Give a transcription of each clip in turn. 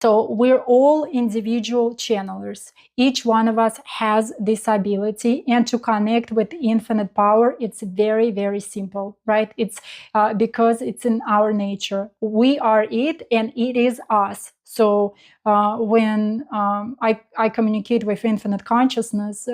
So we're all individual channelers. Each one of us has this ability, and to connect with infinite power, it's very, very simple, right? It's because it's in our nature. We are it, and it is us. So when I communicate with infinite consciousness,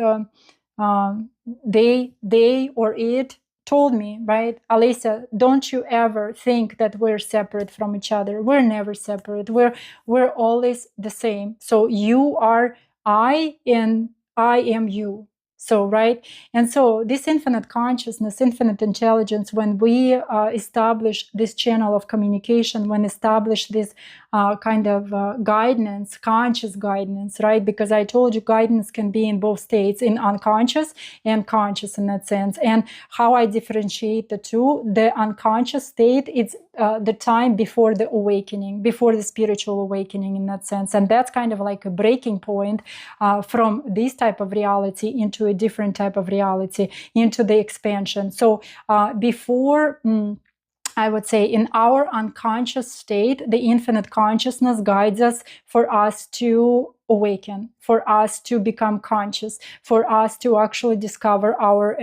they or it told me, right, Alessia, don't you ever think that we're separate from each other. We're never separate. We're always the same. So you are I, and I am you. So, right? And so this infinite consciousness, infinite intelligence, when we establish this channel of communication, when establish this kind of guidance, conscious guidance, right? Because I told you guidance can be in both states, in unconscious and conscious in that sense. And how I differentiate the two, the unconscious state, it's the time before the awakening, before the spiritual awakening in that sense. And that's kind of like a breaking point from this type of reality into a different type of reality, into the expansion. So before... I would say in our unconscious state, the infinite consciousness guides us for us to awaken, for us to become conscious, for us to actually discover our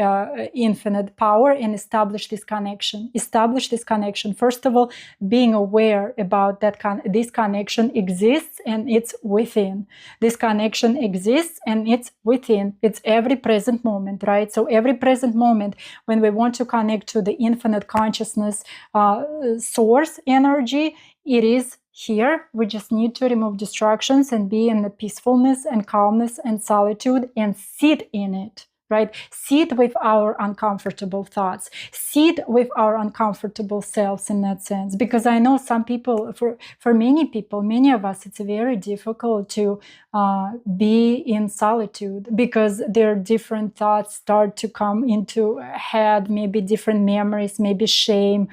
infinite power and establish this connection. Establish this connection. First of all, being aware about that this connection exists and it's within. This connection exists and it's within. It's every present moment, right? So every present moment when we want to connect to the infinite consciousness source energy, it is here. We just need to remove distractions and be in the peacefulness and calmness and solitude and sit in it, right? Sit with our uncomfortable thoughts, sit with our uncomfortable selves in that sense. Because I know some people, for many people, many of us, it's very difficult to be in solitude because their different thoughts start to come into head, maybe different memories, maybe shame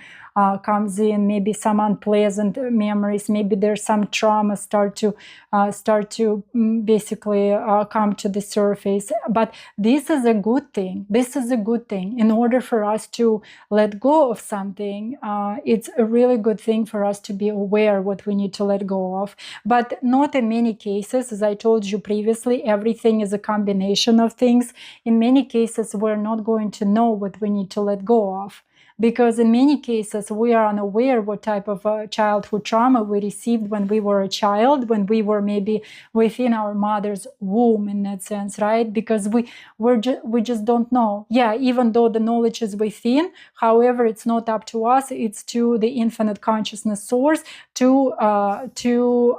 comes in, maybe some unpleasant memories, maybe there's some trauma start to basically come to the surface. But this is a good thing. This is a good thing. In order for us to let go of something, it's a really good thing for us to be aware what we need to let go of. But not in many cases, as I told you previously, everything is a combination of things. In many cases, we're not going to know what we need to let go of. Because in many cases, we are unaware what type of childhood trauma we received when we were a child, when we were maybe within our mother's womb in that sense, right? Because we just don't know. Yeah, even though the knowledge is within, however, it's not up to us. It's to the infinite consciousness source to